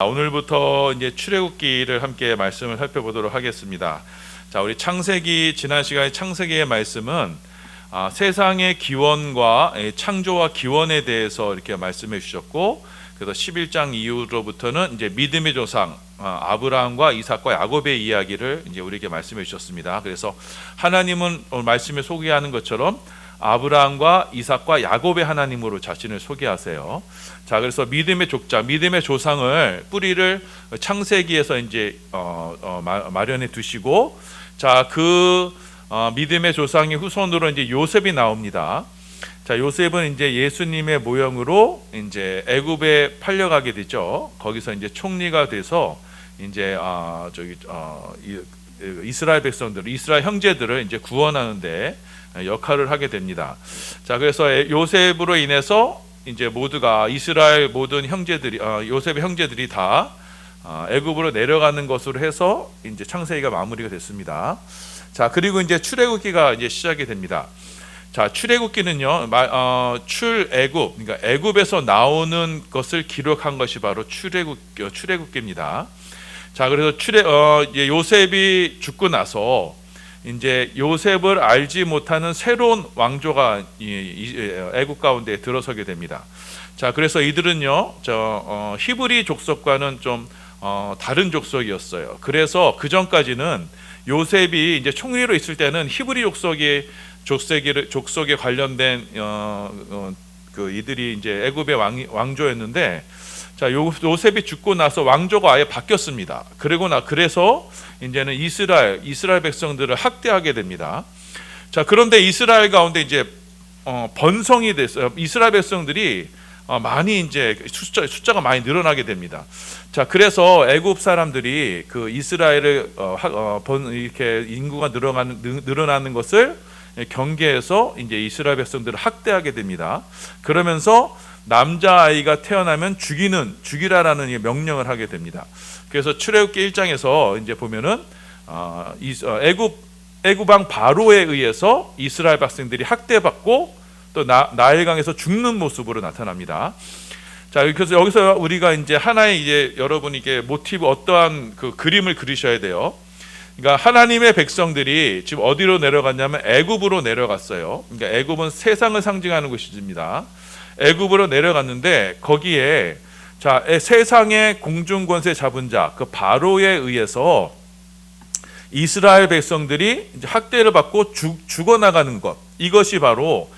오늘부터 이제 출애굽기를 함께 말씀을 살펴보도록 하겠습니다. 자, 우리 창세기 지난 시간에 창세기의 말씀은 세상의 기원과 창조와 기원에 대해서 이렇게 말씀해 주셨고, 그래서 11장 이후로부터는 이제 믿음의 조상 아브라함과 이삭과 야곱의 이야기를 이제 우리에게 말씀해 주셨습니다. 그래서 하나님은 오늘 말씀에 소개하는 것처럼 아브라함과 이삭과 야곱의 하나님으로 자신을 소개하세요. 자, 그래서 믿음의 족자, 믿음의 조상을 뿌리를 창세기에서 이제 마련해 두시고, 자, 그 믿음의 조상의 후손으로 이제 요셉이 나옵니다. 자, 요셉은 이제 예수님의 모형으로 이제 애굽에 팔려가게 되죠. 거기서 이제 총리가 돼서 이제 이스라엘 백성들, 이스라엘 형제들을 이제 구원하는데 역할을 하게 됩니다. 자, 그래서 요셉으로 인해서 이제 모두가 이스라엘 모든 형제들이 요셉의 형제들이 다 애굽으로 내려가는 것으로 해서 이제 창세기가 마무리가 됐습니다. 자, 그리고 이제 출애굽기가 이제 시작이 됩니다. 자, 출애굽기는요, 출애굽, 그러니까 애굽에서 나오는 것을 기록한 것이 바로 출애굽기입니다. 자, 그래서 요셉이 죽고 나서 이제 요셉을 알지 못하는 새로운 왕조가 애굽 가운데 들어서게 됩니다. 자, 그래서 이들은요, 히브리 족속과는 좀 다른 족속이었어요. 그래서 그 전까지는 요셉이 이제 총리로 있을 때는 히브리 족속에 관련된 그 이들이 이제 애굽의 왕조였는데, 자, 요셉이 죽고 나서 왕조가 아예 바뀌었습니다. 그래서 이제는 이스라엘 백성들을 학대하게 됩니다. 자, 그런데 이스라엘 가운데 이제 번성이 됐어요. 이스라엘 백성들이 많이 이제 숫자가 많이 늘어나게 됩니다. 자, 그래서 애굽 사람들이 그 이스라엘을 이렇게 인구가 늘어나는 것을 경계해서 이제 이스라엘 백성들을 학대하게 됩니다. 그러면서 남자아이가 태어나면 죽이라라는 명령을 하게 됩니다. 그래서 출애굽기 1장에서 이제 보면은 애굽 왕 바로에 의해서 이스라엘 백성들이 학대받고 또 나일강에서 죽는 모습으로 나타납니다. 자, 그래서 여기서 우리가 이제 하나의 이제 여러분이 이게 모티브, 어떠한 그 그림을 그리셔야 돼요. 그러니까 하나님의 백성들이 지금 어디로 내려갔냐면 애굽으로 내려갔어요. 그러니까 애굽은 세상을 상징하는 곳입니다. 애굽으로 내려갔는데 거기에 자, 세상의 공중 권세 잡은 자, 그 바로에 의해서 이스라엘 백성들이 이제 학대를 받고 죽어나가는 것, 이것이 바로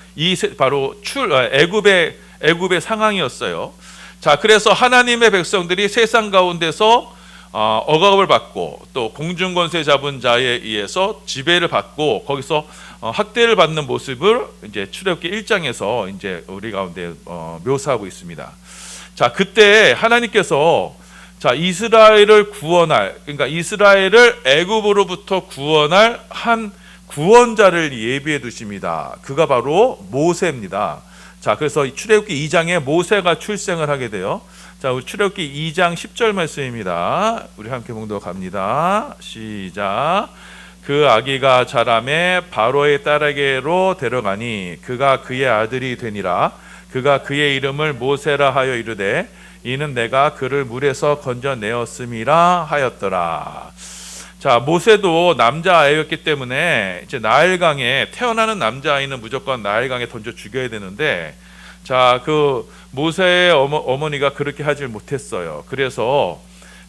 애굽의 상황이었어요. 자, 그래서 하나님의 백성들이 세상 가운데서 억압을 받고 또 공중 권세 잡은 자에 의해서 지배를 받고 거기서 학대를 받는 모습을 이제 출애굽기 1장에서 이제 우리 가운데 묘사하고 있습니다. 자, 그때 하나님께서 자, 이스라엘을 구원할, 그러니까 이스라엘을 애굽으로부터 구원할 한 구원자를 예비해 두십니다. 그가 바로 모세입니다. 자, 그래서 출애굽기 2장에 모세가 출생을 하게 돼요. 자, 우리 출애굽기 2장 10절 말씀입니다. 우리 함께 봉독합니다. 시작. 그 아기가 자라매 바로의 딸에게로 데려가니 그가 그의 아들이 되니라. 그가 그의 이름을 모세라 하여 이르되 이는 내가 그를 물에서 건져내었음이라 하였더라. 자, 모세도 남자아이였기 때문에 이제 나일강에 태어나는 남자아이는 무조건 나일강에 던져 죽여야 되는데, 자, 그 모세의 어머니가 그렇게 하질 못했어요. 그래서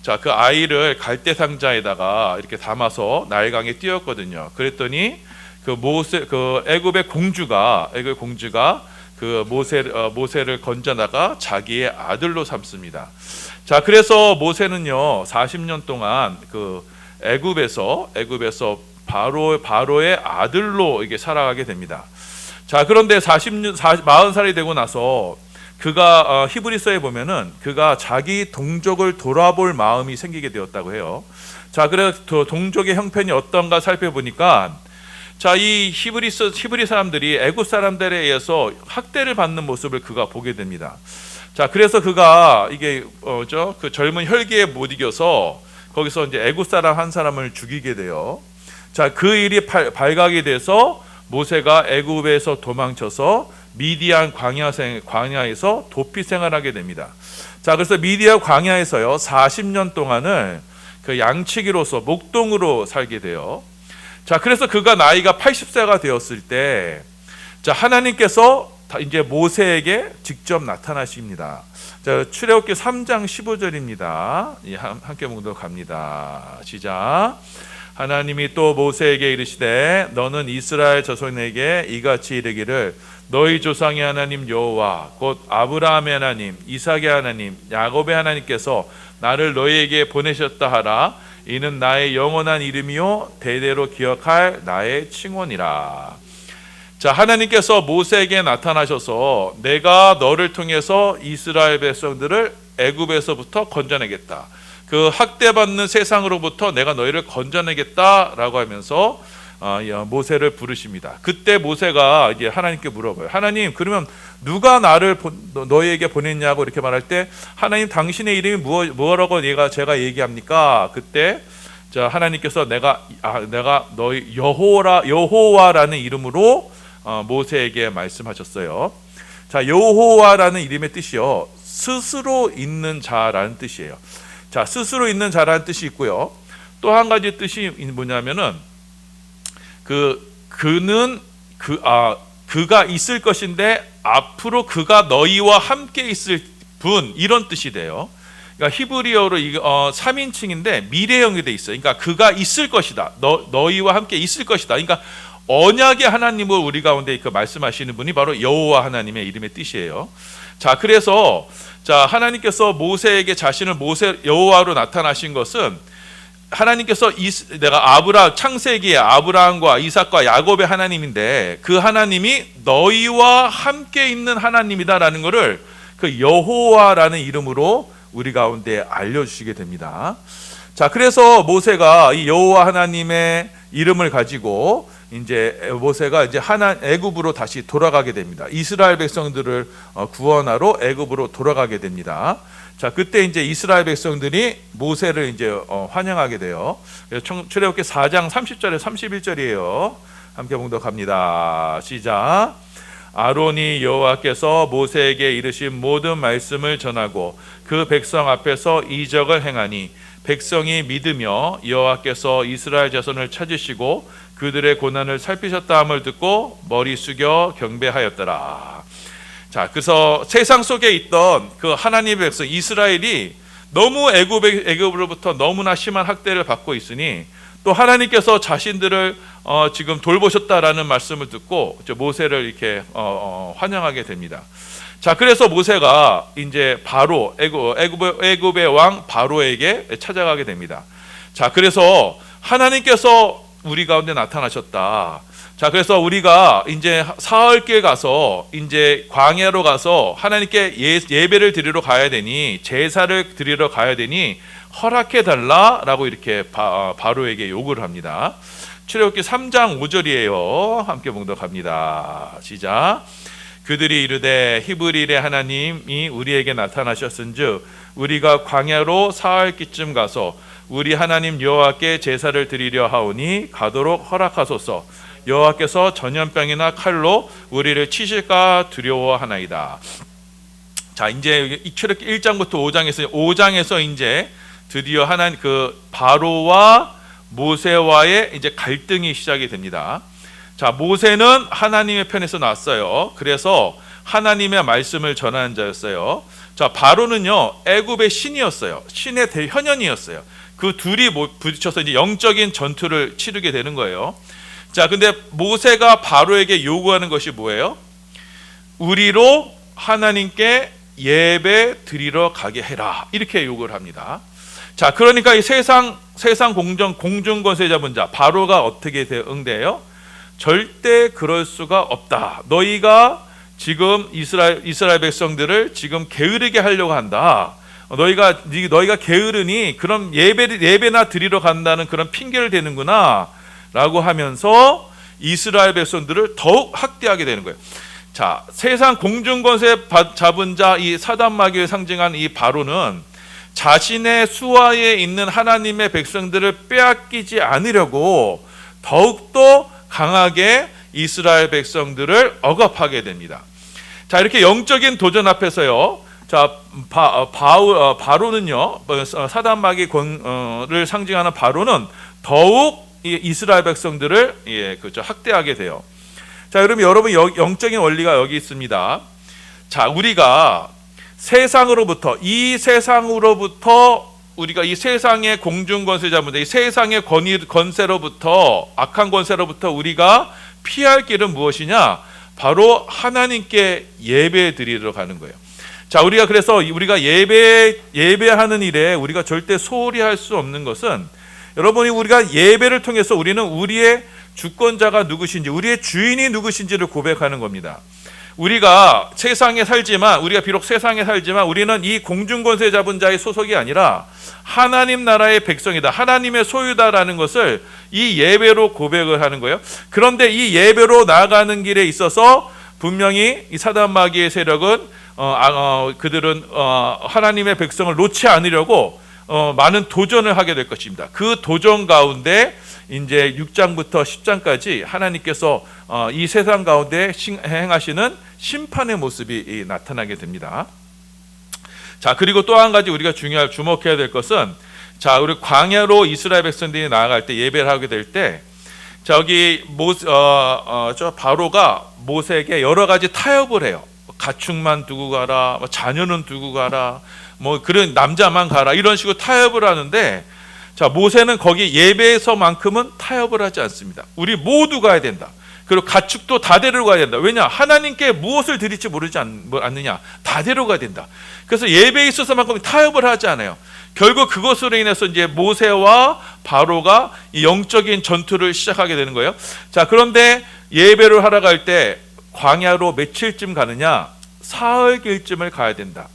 자, 그 아이를 갈대 상자에다가 이렇게 담아서 나일강에 띄웠거든요. 그랬더니 그 애굽의 공주가 그 모세를 건져다가 자기의 아들로 삼습니다. 자, 그래서 모세는요 40년 동안 그 애굽에서 바로의 아들로 이게 살아가게 됩니다. 자, 그런데 40살이 되고 나서 그가 히브리서에 보면은 그가 자기 동족을 돌아볼 마음이 생기게 되었다고 해요. 자, 그래서 동족의 형편이 어떤가 살펴보니까 자, 이 히브리 사람들이 애굽 사람들에 의해서 학대를 받는 모습을 그가 보게 됩니다. 자, 그래서 그가 이게 그 젊은 혈기에 못 이겨서 거기서 이제 애굽 사람 한 사람을 죽이게 돼요. 자, 그 일이 발각이 돼서 모세가 애굽에서 도망쳐서 미디안 광야에서 도피 생활하게 됩니다. 자, 그래서 미디아 광야에서요 40년 동안을 그 양치기로서 목동으로 살게 돼요. 자, 그래서 그가 나이가 80세가 되었을 때, 자, 하나님께서 이제 모세에게 직접 나타나십니다. 자, 출애굽기 3장 15절입니다. 함께 묵도록 갑니다. 시작. 하나님이 또 모세에게 이르시되 너는 이스라엘 자손에게 이같이 이르기를 너희 조상의 하나님 여호와 곧 아브라함의 하나님 이삭의 하나님 야곱의 하나님께서 나를 너희에게 보내셨다 하라. 이는 나의 영원한 이름이요 대대로 기억할 나의 칭원이라. 자, 하나님께서 모세에게 나타나셔서 내가 너를 통해서 이스라엘 백성들을 애굽에서부터 건져내겠다. 그 학대받는 세상으로부터 내가 너희를 건져내겠다라고 하면서 모세를 부르십니다. 그때 모세가 이제 하나님께 물어봐요. 하나님, 그러면 누가 나를 너희에게 보냈냐고 이렇게 말할 때 하나님 당신의 이름이 뭐라고 제가 얘기합니까? 그때 자, 하나님께서 내가 너희 여호와라는 이름으로 모세에게 말씀하셨어요. 자, 여호와라는 이름의 뜻이요 스스로 있는 자라는 뜻이에요. 자, 스스로 있는 자라는 뜻이 있고요. 또 한 가지 뜻이 뭐냐면은 그가 있을 것인데 앞으로 그가 너희와 함께 있을 분, 이런 뜻이 돼요. 그러니까 히브리어로 3인칭인데 미래형이 돼 있어요. 그러니까 그가 있을 것이다. 너희와 함께 있을 것이다. 그러니까 언약의 하나님을 우리 가운데 말씀하시는 분이 바로 여호와 하나님의 이름의 뜻이에요. 자, 그래서 자, 하나님께서 모세에게 자신을 여호와로 나타나신 것은 하나님께서 내가 창세기에 아브라함과 이삭과 야곱의 하나님인데 그 하나님이 너희와 함께 있는 하나님이다라는 것을 그 여호와라는 이름으로 우리 가운데 알려주시게 됩니다. 자, 그래서 모세가 이 여호와 하나님의 이름을 가지고 이제 모세가 이제 애굽으로 다시 돌아가게 됩니다. 이스라엘 백성들을 구원하러 애굽으로 돌아가게 됩니다. 자, 그때 이제 이스라엘 백성들이 모세를 이제 환영하게 돼요. 출애굽기 4장 30절에 31절이에요. 함께 봉독합니다. 시작. 아론이 여호와께서 모세에게 이르신 모든 말씀을 전하고 그 백성 앞에서 이적을 행하니 백성이 믿으며 여호와께서 이스라엘 자손을 찾으시고 그들의 고난을 살피셨다 함을 듣고 머리 숙여 경배하였더라. 자, 그래서 세상 속에 있던 그 하나님의 백성 이스라엘이 너무 애굽으로부터 너무나 심한 학대를 받고 있으니 또 하나님께서 자신들을 지금 돌보셨다라는 말씀을 듣고 모세를 이렇게 환영하게 됩니다. 자, 그래서 모세가 이제 바로 애굽의 왕 바로에게 찾아가게 됩니다. 자, 그래서 하나님께서 우리 가운데 나타나셨다. 자, 그래서 우리가 이제 사흘길 가서 이제 광야로 가서 하나님께 예배를 드리러 가야 되니 제사를 드리러 가야 되니 허락해 달라라고 이렇게 바로에게 요구를 합니다. 출애굽기 3장 5절이에요. 함께 봉독합니다. 시작. 그들이 이르되 히브리의 하나님이 우리에게 나타나셨은즉 우리가 광야로 사흘길쯤 가서 우리 하나님 여호와께 제사를 드리려 하오니 가도록 허락하소서. 여호와께서 전염병이나 칼로 우리를 치실까 두려워하나이다. 자, 이제 출애굽기 1장부터 5장에서 이제 드디어 바로와 모세와의 이제 갈등이 시작이 됩니다. 자, 모세는 하나님의 편에서 났어요. 그래서 하나님의 말씀을 전하는 자였어요. 자, 바로는요 애굽의 신이었어요. 신의 대현현이었어요. 그 둘이 부딪혀서 이제 영적인 전투를 치르게 되는 거예요. 자, 근데 모세가 바로에게 요구하는 것이 뭐예요? 우리로 하나님께 예배 드리러 가게 해라, 이렇게 요구를 합니다. 자, 그러니까 이 세상 공중 권세 잡은 자 바로가 어떻게 응대해요? 절대 그럴 수가 없다. 너희가 지금 이스라엘 백성들을 지금 게으르게 하려고 한다. 너희가 게으르니 그럼 예배나 드리러 간다는 그런 핑계를 대는구나 라고 하면서 이스라엘 백성들을 더욱 학대하게 되는 거예요. 자, 세상 공중권세 잡은 자 이 사단마귀를 상징한 이 바로는 자신의 수하에 있는 하나님의 백성들을 빼앗기지 않으려고 더욱더 강하게 이스라엘 백성들을 억압하게 됩니다. 자, 이렇게 영적인 도전 앞에서요, 자, 바로는요, 사단 마귀를 상징하는 바로는 더욱 이스라엘 백성들을 그렇죠, 학대하게 돼요. 자, 그러면 여러분 영적인 원리가 여기 있습니다. 자, 우리가 우리가 이 세상의 공중 권세자분들, 이 세상의 권세로부터, 악한 권세로부터 우리가 피할 길은 무엇이냐? 바로 하나님께 예배 드리러 가는 거예요. 자, 그래서 우리가 예배하는 일에 우리가 절대 소홀히 할 수 없는 것은, 여러분이 우리가 예배를 통해서 우리는 우리의 주권자가 누구신지, 우리의 주인이 누구신지를 고백하는 겁니다. 우리가 비록 세상에 살지만 우리는 이 공중권세 잡은 자의 소속이 아니라 하나님 나라의 백성이다, 하나님의 소유다라는 것을 이 예배로 고백을 하는 거예요. 그런데 이 예배로 나아가는 길에 있어서 분명히 이 사단 마귀의 세력은 그들은 하나님의 백성을 놓지 않으려고 많은 도전을 하게 될 것입니다. 그 도전 가운데 이제 6장부터 10장까지 하나님께서 이 세상 가운데 행하시는 심판의 모습이 나타나게 됩니다. 자, 그리고 또 한 가지 우리가 주목해야 될 것은, 자, 우리 광야로 이스라엘 백성들이 나아갈 때, 예배를 하게 될 때, 저기 저 바로가 모세에게 여러 가지 타협을 해요. 가축만 두고 가라, 자녀는 두고 가라, 그런 남자만 가라, 이런 식으로 타협을 하는데, 자, 모세는 거기 예배에서만큼은 타협을 하지 않습니다. 우리 모두 가야 된다. 그리고 가축도 다 데려가야 된다. 왜냐? 하나님께 무엇을 드릴지 모르지 않느냐? 다 데려가야 된다. 그래서 예배에 있어서만큼 타협을 하지 않아요. 결국 그것으로 인해서 이제 모세와 바로가 이 영적인 전투를 시작하게 되는 거예요. 자, 그런데 예배를 하러 갈 때 광야로 며칠쯤 가느냐? 사흘길쯤을 가야 된다.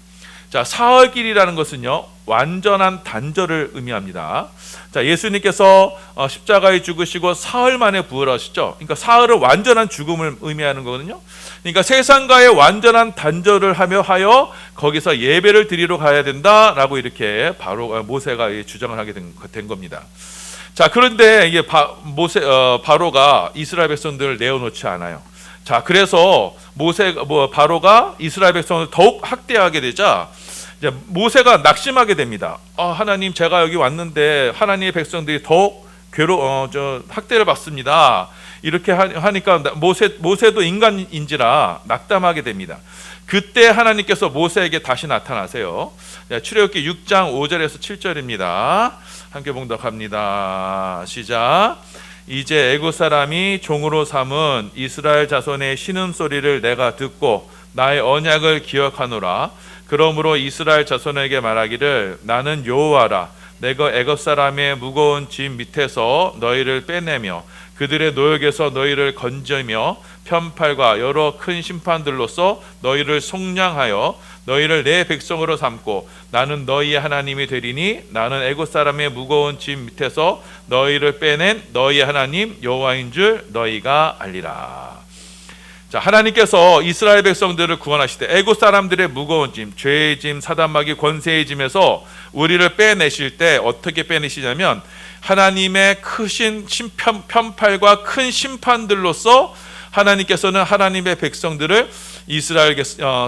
자, 사흘길이라는 것은요, 완전한 단절을 의미합니다. 자, 예수님께서 십자가에 죽으시고 사흘 만에 부활하셨죠. 그러니까 사흘은 완전한 죽음을 의미하는 거거든요. 그러니까 세상과의 완전한 단절을 하여 거기서 예배를 드리러 가야 된다라고 이렇게 바로 모세가 주장을 하게 된 겁니다. 자, 그런데 이게 바로가 이스라엘 백성들을 내어놓지 않아요. 자, 그래서 바로가 이스라엘 백성을 더욱 학대하게 되자 이제 모세가 낙심하게 됩니다. 하나님, 제가 여기 왔는데 하나님의 백성들이 더욱 학대를 받습니다. 이렇게 하니까 모세도 인간인지라 낙담하게 됩니다. 그때 하나님께서 모세에게 다시 나타나세요. 출애굽기 6장 5절에서 7절입니다. 함께 봉독합니다. 시작. 이제 애굽 사람이 종으로 삼은 이스라엘 자손의 신음소리를 내가 듣고 나의 언약을 기억하노라. 그러므로 이스라엘 자손에게 말하기를, 나는 여호와라. 내가 애굽 사람의 무거운 짐 밑에서 너희를 빼내며 그들의 노역에서 너희를 건져며 편팔과 여러 큰 심판들로서 너희를 속량하여 너희를 내 백성으로 삼고 나는 너희의 하나님이 되리니 나는 애굽 사람의 무거운 짐 밑에서 너희를 빼낸 너희의 하나님 여호와인 줄 너희가 알리라. 자, 하나님께서 이스라엘 백성들을 구원하실 때 애굽 사람들의 무거운 짐, 죄의 짐, 사단 마귀 권세의 짐에서 우리를 빼내실 때 어떻게 빼내시냐면 하나님의 크신 편팔과 큰 심판들로서 하나님께서는 하나님의 백성들을 이스라엘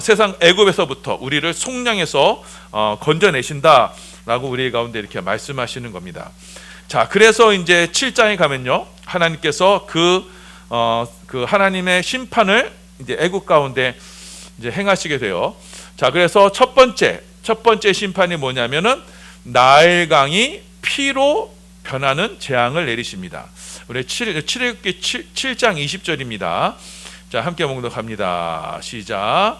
세상 애굽에서부터 우리를 속량해서 건져내신다라고 우리 가운데 이렇게 말씀하시는 겁니다. 자, 그래서 이제 7장에 가면요, 하나님께서 그 하나님의 심판을 이제 애굽 가운데 이제 행하시게 돼요. 자, 그래서 첫 번째 심판이 뭐냐면은 나일강이 피로 변하는 재앙을 내리십니다. 우리 출애굽기 7장 20절입니다. 자, 함께 봉독합니다. 시작.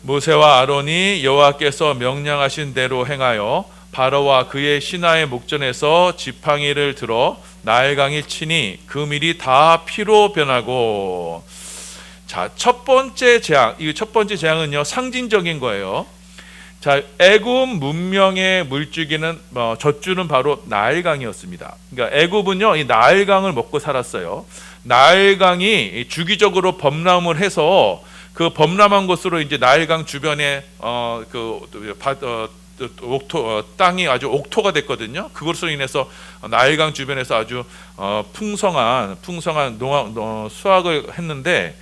모세와 아론이 여호와께서 명령하신 대로 행하여 바로와 그의 신하의 목전에서 지팡이를 들어 나일강이 치니 그 밀이 다 피로 변하고. 자, 첫 번째 재앙은요, 상징적인 거예요. 자, 애굽 문명의 물주기는 젖주는 바로 나일강이었습니다. 그러니까 애굽은요, 이 나일강을 먹고 살았어요. 나일강이 주기적으로 범람을 해서 그 범람한 곳으로 이제 나일강 주변에 땅이 아주 옥토가 됐거든요. 그것으로 인해서 나일강 주변에서 아주 풍성한 수확을 했는데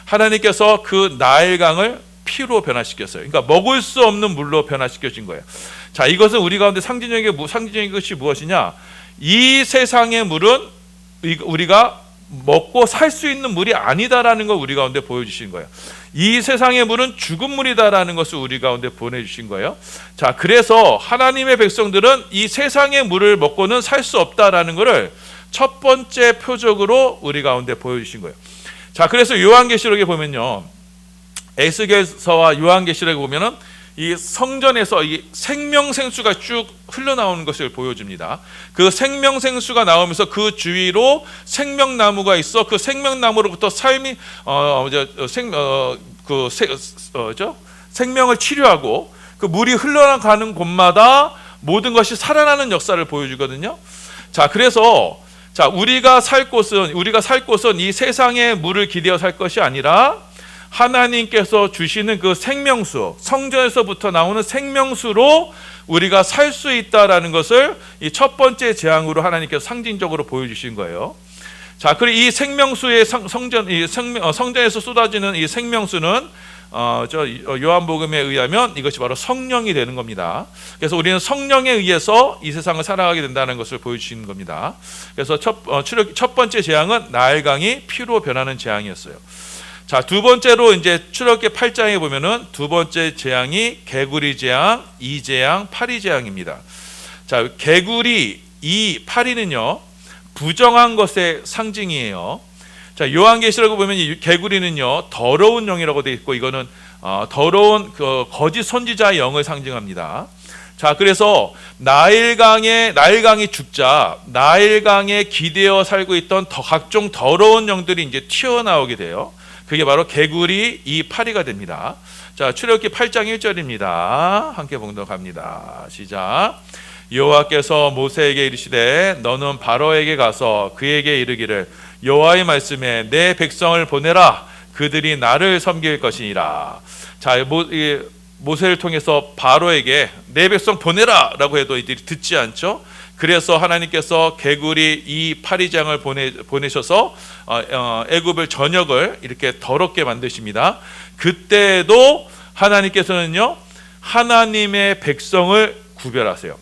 하나님께서 그 나일강을 피로 변화시켰어요. 그러니까 먹을 수 없는 물로 변화시켜진 거예요. 자, 이것은 우리 가운데 상징적인 것이 무엇이냐? 이 세상의 물은 우리가 먹고 살 수 있는 물이 아니다라는 걸 우리 가운데 보여주신 거예요. 이 세상의 물은 죽은 물이다라는 것을 우리 가운데 보내주신 거예요. 자, 그래서 하나님의 백성들은 이 세상의 물을 먹고는 살 수 없다라는 것을 첫 번째 표적으로 우리 가운데 보여주신 거예요. 자, 그래서 요한계시록에 보면요, 에스겔서와 요한계시록에 보면은 이 성전에서 이 생명생수가 쭉 흘러나오는 것을 보여줍니다. 그 생명생수가 나오면서 그 주위로 생명나무가 있어 그 생명나무로부터 삶이 생명을 치료하고 그 물이 흘러가는 곳마다 모든 것이 살아나는 역사를 보여주거든요. 자, 그래서 우리가 살 곳은 이 세상의 물을 기대어 살 것이 아니라 하나님께서 주시는 그 생명수, 성전에서부터 나오는 생명수로 우리가 살 수 있다라는 것을 이 첫 번째 재앙으로 하나님께서 상징적으로 보여주신 거예요. 자, 그리고 이 생명수의 성전에서 쏟아지는 이 생명수는 요한복음에 의하면 이것이 바로 성령이 되는 겁니다. 그래서 우리는 성령에 의해서 이 세상을 살아가게 된다는 것을 보여주시는 겁니다. 그래서 첫 번째 재앙은 나일강이 피로 변하는 재앙이었어요. 자, 두 번째로 이제 출애굽기 8장에 보면은 두 번째 재앙이 개구리 재앙, 이재앙, 파리 재앙입니다. 자, 개구리, 파리는요 부정한 것의 상징이에요. 자, 요한계시록을 보면 이 개구리는요 더러운 영이라고 되어 있고 이거는 더러운 그 거짓 선지자의 영을 상징합니다. 자, 그래서 나일강이 죽자 나일강에 기대어 살고 있던 각종 더러운 영들이 이제 튀어나오게 돼요. 그게 바로 개구리, 파리가 됩니다. 자, 출애굽기 8장 1절입니다. 함께 봉독합니다. 시작. 여호와께서 모세에게 이르시되 너는 바로에게 가서 그에게 이르기를 여호와의 말씀에 내 백성을 보내라. 그들이 나를 섬길 것이니라. 자, 모세를 통해서 바로에게 내 백성 보내라 라고 해도 이들이 듣지 않죠. 그래서 하나님께서 개구리 파리장을 보내셔서 애굽을 전역을 이렇게 더럽게 만드십니다. 그때도 하나님께서는요 하나님의 백성을 구별하세요.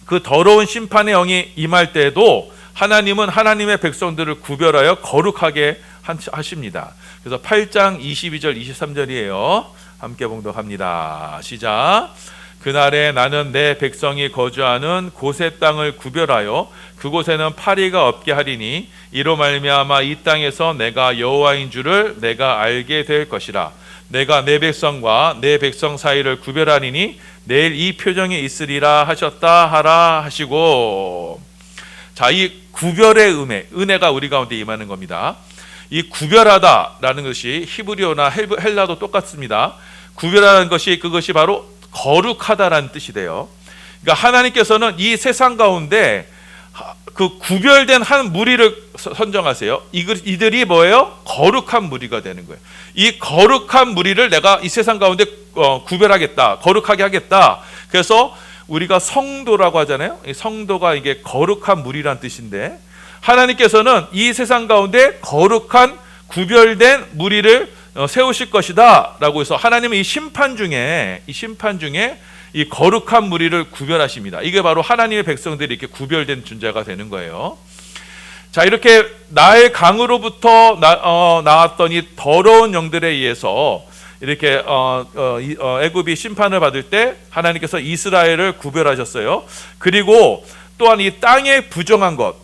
그 더러운 심판의 영이 임할 때에도 하나님은 하나님의 백성들을 구별하여 거룩하게 하십니다. 그래서 8장 22절 23절이에요. 함께 봉독합니다. 시작. 그날에 나는 내 백성이 거주하는 곳의 땅을 구별하여 그곳에는 파리가 없게 하리니 이로 말미암아 이 땅에서 내가 여호와인 줄을 내가 알게 될 것이라. 내가 내 백성과 내 백성 사이를 구별하리니 내일 이 표정이 있으리라 하셨다 하라 하시고. 자, 이 구별의 은혜가 우리 가운데 임하는 겁니다. 이 구별하다라는 것이 히브리어나 헬라도 똑같습니다. 구별하는 것이 그것이 바로 거룩하다라는 뜻이 돼요. 그러니까 하나님께서는 이 세상 가운데 그 구별된 한 무리를 선정하세요. 이들이 뭐예요? 거룩한 무리가 되는 거예요. 이 거룩한 무리를 내가 이 세상 가운데 구별하겠다, 거룩하게 하겠다. 그래서 우리가 성도라고 하잖아요. 이 성도가 이게 거룩한 무리란 뜻인데 하나님께서는 이 세상 가운데 거룩한 구별된 무리를 세우실 것이다 라고 해서 하나님은 이 심판 중에 이 거룩한 무리를 구별하십니다. 이게 바로 하나님의 백성들이 이렇게 구별된 존재가 되는 거예요. 자, 이렇게 나의 강으로부터 나왔던 이 더러운 영들에 의해서 이렇게 애굽이 심판을 받을 때 하나님께서 이스라엘을 구별하셨어요. 그리고 또한 이 땅에 부정한 것,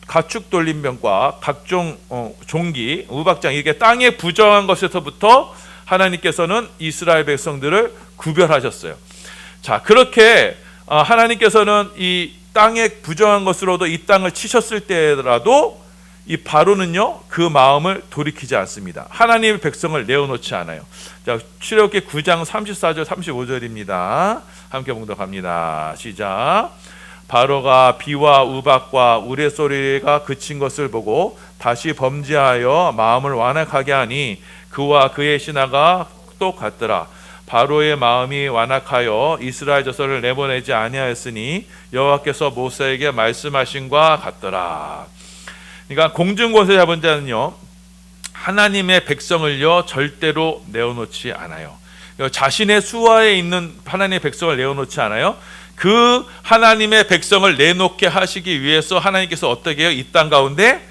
가축 돌림병과 각종 종기, 우박장, 이게 땅에 부정한 것에서부터 하나님께서는 이스라엘 백성들을 구별하셨어요. 자, 그렇게 하나님께서는 이 땅에 부정한 것으로도 이 땅을 치셨을 때라도 이 바로는요 그 마음을 돌이키지 않습니다. 하나님의 백성을 내어놓지 않아요. 자, 출애굽기 9장 34절 35절입니다. 함께 봉독합니다. 시작. 바로가 비와 우박과 우레소리가 그친 것을 보고 다시 범죄하여 마음을 완악하게 하니 그와 그의 신하가 똑같더라. 바로의 마음이 완악하여 이스라엘 자손을 내보내지 아니하였으니 여호와께서 모세에게 말씀하신 것 같더라. 그러니까 공중권세 잡은 자는요 하나님의 백성을요 절대로 내어놓지 않아요. 자신의 수하에 있는 하나님의 백성을 내어놓지 않아요. 그 하나님의 백성을 내놓게 하시기 위해서 하나님께서 어떻게 해요? 이 땅 가운데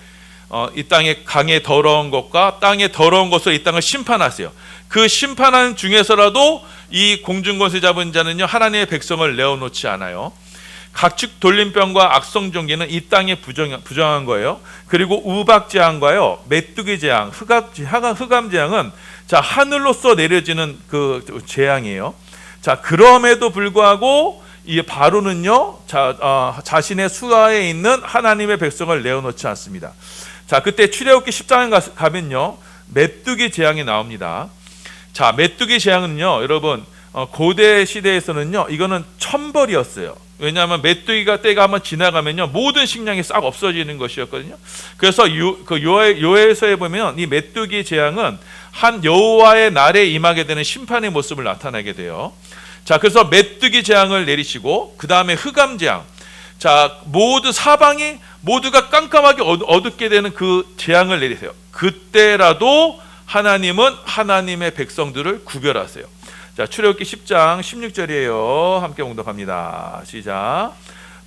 이 땅의 강의 더러운 것과 땅의 더러운 것으로 이 땅을 심판하세요. 그 심판하는 중에서라도 이 공중권세 잡은 자는요 하나님의 백성을 내어놓지 않아요. 각축 돌림병과 악성종기는 이 땅에 부정한 거예요. 그리고 우박재앙과요 메뚜기 재앙, 흑암 재앙은 자 하늘로서 내려지는 그 재앙이에요. 자 그럼에도 불구하고 이 바로는요 자신의 수하에 있는 하나님의 백성을 내어놓지 않습니다. 자 그때 출애굽기 10장에 가면요 메뚜기 재앙이 나옵니다. 자 메뚜기 재앙은요 여러분 고대 시대에서는요 이거는 천벌이었어요. 왜냐하면 메뚜기가 때가 한번 지나가면요 모든 식량이 싹 없어지는 것이었거든요. 그래서 그 요엘서에 보면 이 메뚜기 재앙은 한 여호와의 날에 임하게 되는 심판의 모습을 나타내게 돼요. 자 그래서 메뚜기 재앙을 내리시고 그 다음에 흑암 재앙. 자 모두 사방이 모두가 깜깜하게 어둡게 되는 그 재앙을 내리세요. 그때라도 하나님은 하나님의 백성들을 구별하세요. 자 출애굽기 10장 16절이에요. 함께 봉독합니다. 시작.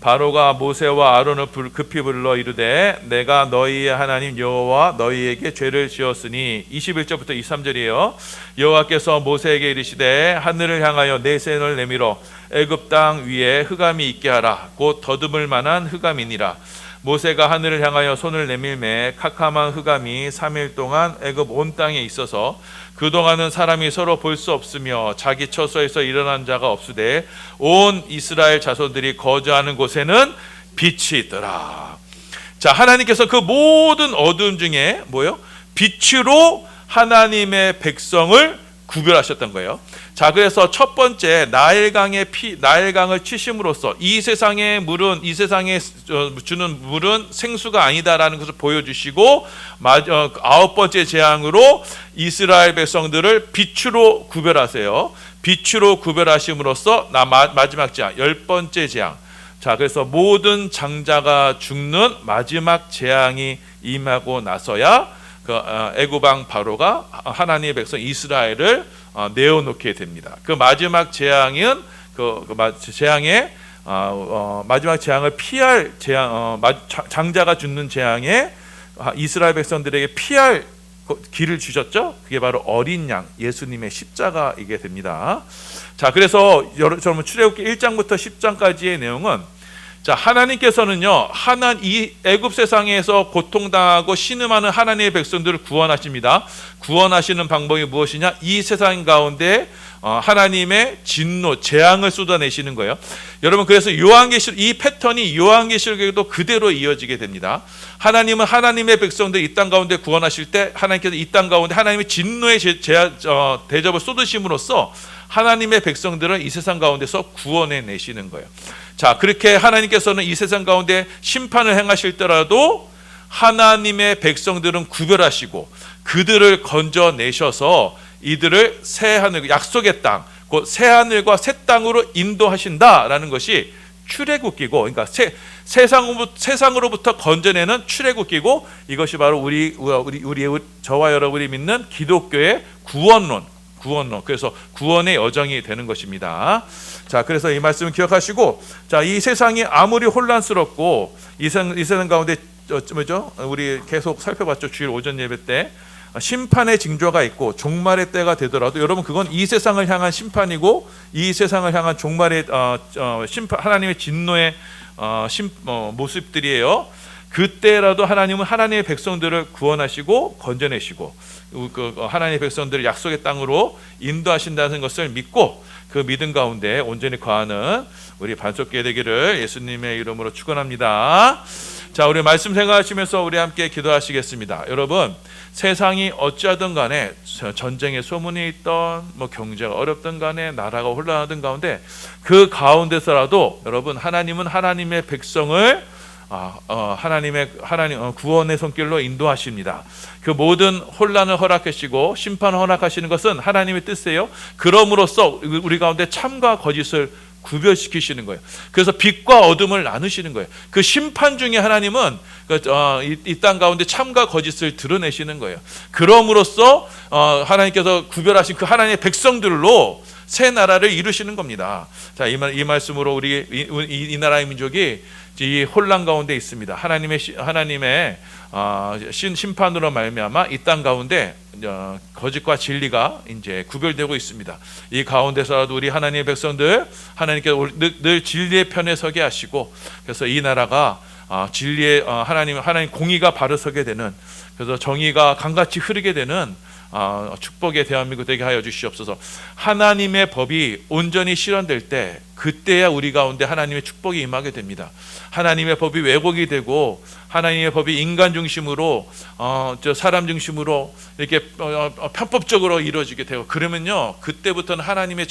바로가 모세와 아론을 급히 불러 이르되 내가 너희의 하나님 여호와 너희에게 죄를 지었으니 21절부터 23절이에요. 여호와께서 모세에게 이르시되 하늘을 향하여 내 손을 내밀어 애굽 땅 위에 흑암이 있게 하라. 곧 더듬을 만한 흑암이니라. 모세가 하늘을 향하여 손을 내밀매 캄캄한 흑암이 3일 동안 애굽 온 땅에 있어서 그동안은 사람이 서로 볼 수 없으며 자기 처소에서 일어난 자가 없으되 온 이스라엘 자손들이 거주하는 곳에는 빛이 있더라. 자 하나님께서 그 모든 어두움 중에 뭐요? 빛으로 하나님의 백성을 구별하셨던 거예요. 자 그래서 첫 번째 나일강을 치심으로써 이 세상에 주는 물은 생수가 아니다라는 것을 보여주시고 아홉 번째 재앙으로 이스라엘 백성들을 빛으로 구별하세요. 빛으로 구별하심으로써 마지막 재앙 열 번째 재앙. 자 그래서 모든 장자가 죽는 마지막 재앙이 임하고 나서야 애굽 왕 바로가 하나님의 백성 이스라엘을 내어놓게 됩니다. 그 마지막 재앙은 마지막 재앙을 피할 장자가 죽는 재앙에 이스라엘 백성들에게 피할 길을 주셨죠. 그게 바로 어린 양 예수님의 십자가이게 됩니다. 자 그래서 여러분 출애굽기 1장부터 10장까지의 내용은 자 하나님께서는요 이 애굽 세상에서 고통당하고 신음하는 하나님의 백성들을 구원하십니다. 구원하시는 방법이 무엇이냐? 이 세상 가운데 하나님의 진노 재앙을 쏟아내시는 거예요. 여러분 그래서 이 패턴이 요한계시록에도 그대로 이어지게 됩니다. 하나님은 하나님의 백성들 이 땅 가운데 구원하실 때 하나님께서 이 땅 가운데 하나님의 진노의 대접을 쏟으심으로써 하나님의 백성들을 이 세상 가운데서 구원해 내시는 거예요. 자 그렇게 하나님께서는 이 세상 가운데 심판을 행하실 때라도 하나님의 백성들은 구별하시고 그들을 건져내셔서 이들을 새하늘 약속의 땅 곧 새하늘과 새 땅으로 인도하신다라는 것이 출애굽기고 그러니까 세상으로부터 건져내는 출애굽기고 이것이 바로 우리 저와 여러분이 믿는 기독교의 구원론 그래서 구원의 여정이 되는 것입니다. 자 그래서 이 말씀을 기억하시고 자 이 세상이 아무리 혼란스럽고 이 세상 가운데 뭐죠? 우리 계속 살펴봤죠. 주일 오전 예배 때 심판의 징조가 있고 종말의 때가 되더라도 여러분 그건 이 세상을 향한 심판이고 이 세상을 향한 종말의 심판 하나님의 진노의 모습들이에요. 그때라도 하나님은 하나님의 백성들을 구원하시고 건져내시고 하나님의 백성들을 약속의 땅으로 인도하신다는 것을 믿고 그 믿음 가운데 온전히 거하는 우리 반석교회 되기를 예수님의 이름으로 축원합니다. 자 우리 말씀 생각하시면서 우리 함께 기도하시겠습니다. 여러분 세상이 어찌하든 간에 전쟁의 소문이 있던 경제가 어렵든 간에 나라가 혼란하든 가운데 그 가운데서라도 여러분 하나님은 하나님의 백성을 하나님 구원의 손길로 인도하십니다. 그 모든 혼란을 허락하시고 심판을 허락하시는 것은 하나님의 뜻이에요. 그럼으로써 우리 가운데 참과 거짓을 구별시키시는 거예요. 그래서 빛과 어둠을 나누시는 거예요. 그 심판 중에 하나님은 이 땅 가운데 참과 거짓을 드러내시는 거예요. 그럼으로써 하나님께서 구별하신 그 하나님의 백성들로 새 나라를 이루시는 겁니다. 자, 이 말씀으로 우리 이 나라의 민족이 이 혼란 가운데 있습니다. 하나님의 심판으로 말미암아 이 땅 가운데 거짓과 진리가 이제 구별되고 있습니다. 이 가운데서라도 우리 하나님의 백성들 하나님께서 늘 진리의 편에 서게 하시고, 그래서 이 나라가 진리의 하나님 공의가 바로 서게 되는, 그래서 정의가 강같이 흐르게 되는 축복의 대한민국 되게 하여 주시옵소서. 하나님의 법이 온전히 실현될 때 그때야 우리 가운데 하나님의 축복이 임하게 됩니다. 하나님의 법이 왜곡이 되고 하나님의 법이 인간 중심으로 사람 중심으로 이렇게 편법적으로 이루어지게 되고 그러면요, 그때부터는 하나님의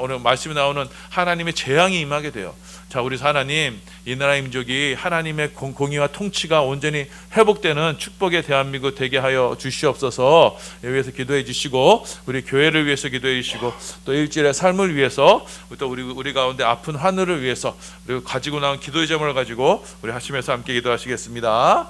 오늘 말씀이 나오는 하나님의 재앙이 임하게 돼요. 자, 우리 하나님, 이 나라의 민족이 하나님의 공의와 통치가 온전히 회복되는 축복의 대한민국 되게 하여 주시옵소서. 위해서 기도해 주시고, 우리 교회를 위해서 기도해 주시고, 또 일주일의 삶을 위해서, 또 우리 가운데 아픈 하늘을 위해서, 그리고 가지고 나온 기도의 제목을 가지고 우리 하시면서 함께 기도하시겠습니다.